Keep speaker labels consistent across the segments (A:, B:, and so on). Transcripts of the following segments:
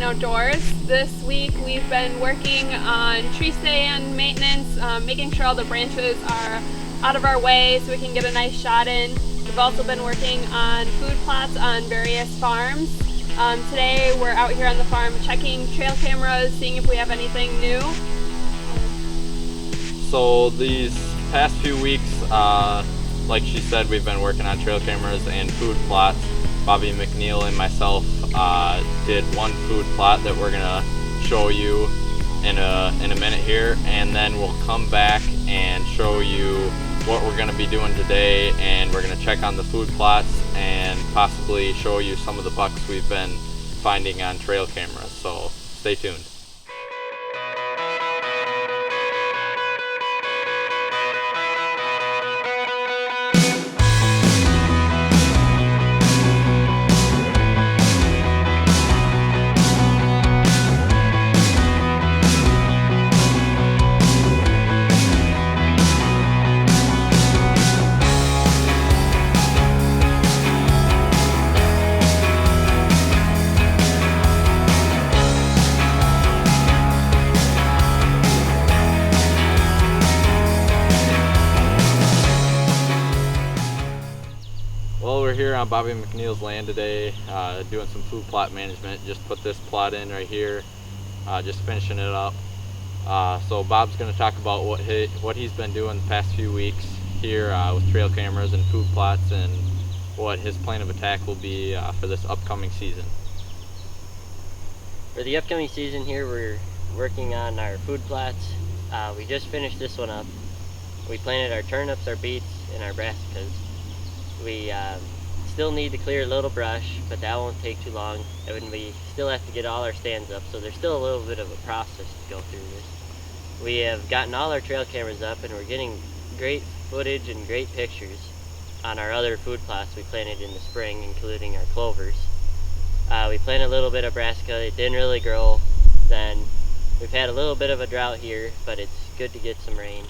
A: Outdoors. This week we've been working on tree stand maintenance, making sure all the branches are out of our way so we can get a nice shot in. We've also been working on food plots on various farms. Today we're out here on the farm checking trail cameras, seeing if we have anything new.
B: So these past few weeks, like she said, we've been working on trail cameras and food plots. Bobby McNeil and myself did one food plot that we're gonna show you in a minute here, and then we'll come back and show you what we're gonna be doing today, and we're gonna check on the food plots and possibly show you some of the bucks we've been finding on trail cameras. So stay tuned. Well, we're here on Bobby McNeil's land today, doing some food plot management. Just put this plot in right here, just finishing it up. So Bob's going to talk about what he's been doing the past few weeks here with trail cameras and food plots, and what his plan of attack will be for this upcoming season.
C: For the upcoming season here, we're working on our food plots. We just finished this one up. We planted our turnips, our beets, and our brassicas. We still need to clear a little brush, but that won't take too long. And we still have to get all our stands up, so there's still a little bit of a process to go through this. We have gotten all our trail cameras up, and we're getting great footage and great pictures on our other food plots we planted in the spring, including our clovers. We planted a little bit of brassica. It didn't really grow then. We've had a little bit of a drought here, but it's good to get some rain.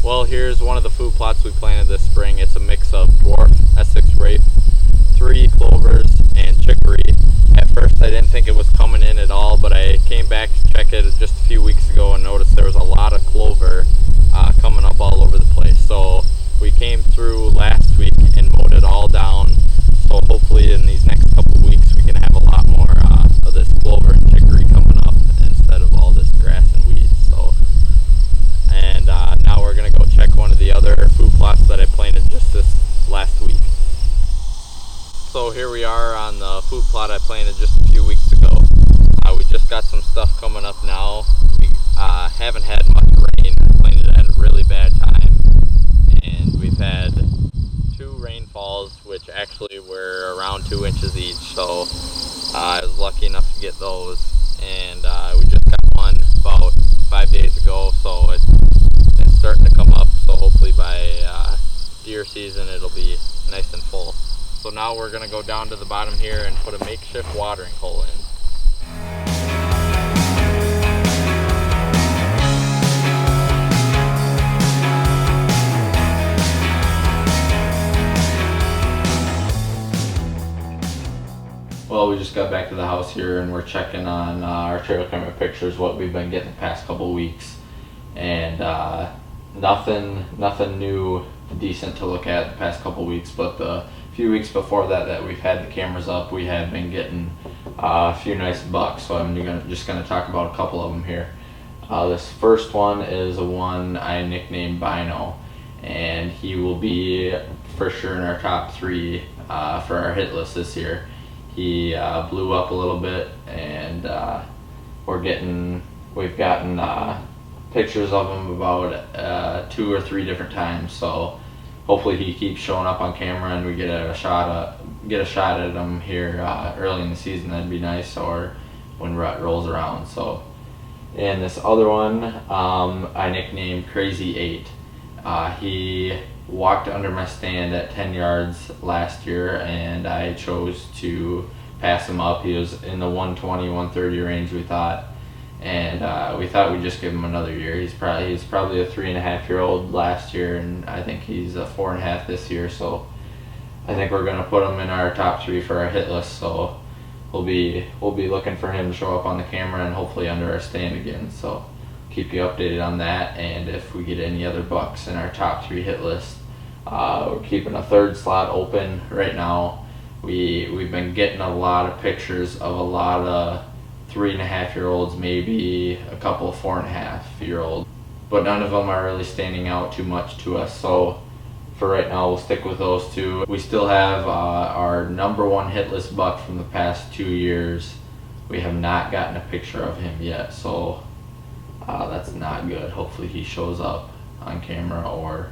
B: Well, here's one of the food plots we planted this spring. It's a mix of dwarf, Essex rape, 3 clovers, and chicory. At first I didn't think it was coming in at all, but I came back to check it just a few weeks ago and noticed there was a lot of clover coming up all over the place. So we came through last week and mowed it all down. So hopefully in these next couple weeks we can have a lot more of this clover and chicory coming up instead of all this grass and weeds. And now we're going to go check one of the other food plots that I planted just this last week. So here we are on the food plot I planted just a few weeks ago. We just got some stuff coming up now. We haven't had much rain. I planted it at a really bad time. And we've had 2 rainfalls, which actually were around 2 inches each. So I was lucky enough to get those. And we just got one about 5 days ago, so it's starting to come up, so hopefully by deer season it'll be nice and full. So now we're going to go down to the bottom here and put a makeshift watering hole in. Well, we just got back to the house here and we're checking on our trail camera pictures, what we've been getting the past couple weeks, and nothing new decent to look at the past couple weeks, but the few weeks before that we've had the cameras up, we have been getting a few nice bucks. So I'm just going to talk about a couple of them here. This first one is one I nicknamed Bino, and he will be for sure in our top 3 for our hit list this year. He blew up a little bit, and we've gotten pictures of him about 2 or 3 different times. So hopefully he keeps showing up on camera and we get a shot at him here early in the season. That'd be nice, or when rut rolls around. So, and this other one I nicknamed Crazy 8. He walked under my stand at 10 yards last year, and I chose to pass him up. He was in the 120, 130 range, we thought, and we thought we'd just give him another year. He's probably a 3.5-year-old last year, and I think he's a 4.5 this year. So I think we're gonna put him in our top 3 for our hit list. So we'll be looking for him to show up on the camera and hopefully under our stand again. So keep you updated on that, and if we get any other bucks in our top 3 hit list, we're keeping a 3rd slot open right now. We've been getting a lot of pictures of a lot of 3.5-year-olds, maybe a couple of 4.5-year-olds, but none of them are really standing out too much to us. So for right now, we'll stick with those 2. We still have our number 1 hit list buck from the past 2 years. We have not gotten a picture of him yet, so that's not good. Hopefully he shows up on camera, or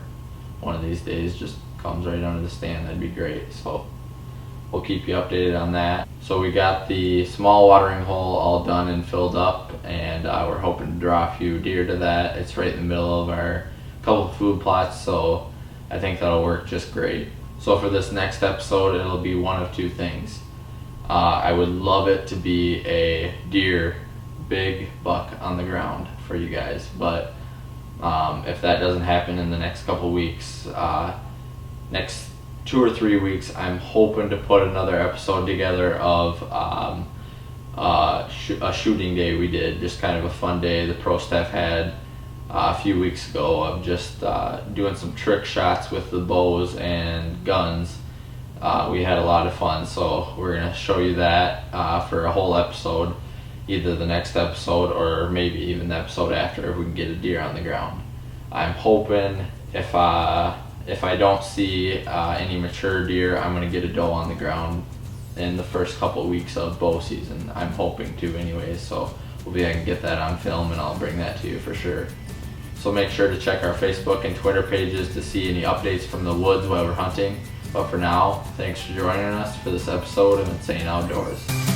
B: one of these days just comes right under the stand. That'd be great. So we'll keep you updated on that. So we got the small watering hole all done and filled up, and we're hoping to draw a few deer to that. It's right in the middle of our couple of food plots, so I think that'll work just great. So for this next episode, it'll be one of 2 things. I would love it to be a deer, big buck on the ground for you guys, but if that doesn't happen in the next couple weeks, next 2 or 3 weeks, I'm hoping to put another episode together of a shooting day we did, just kind of a fun day the ProStaff had a few weeks ago, of just doing some trick shots with the bows and guns. We had a lot of fun, so we're going to show you that for a whole episode, either the next episode or maybe even the episode after, if we can get a deer on the ground. I'm hoping if I don't see any mature deer, I'm going to get a doe on the ground in the first couple of weeks of bow season. I'm hoping to anyways, so hopefully I can get that on film and I'll bring that to you for sure. So make sure to check our Facebook and Twitter pages to see any updates from the woods while we're hunting. But for now, thanks for joining us for this episode of Insane Outdoors.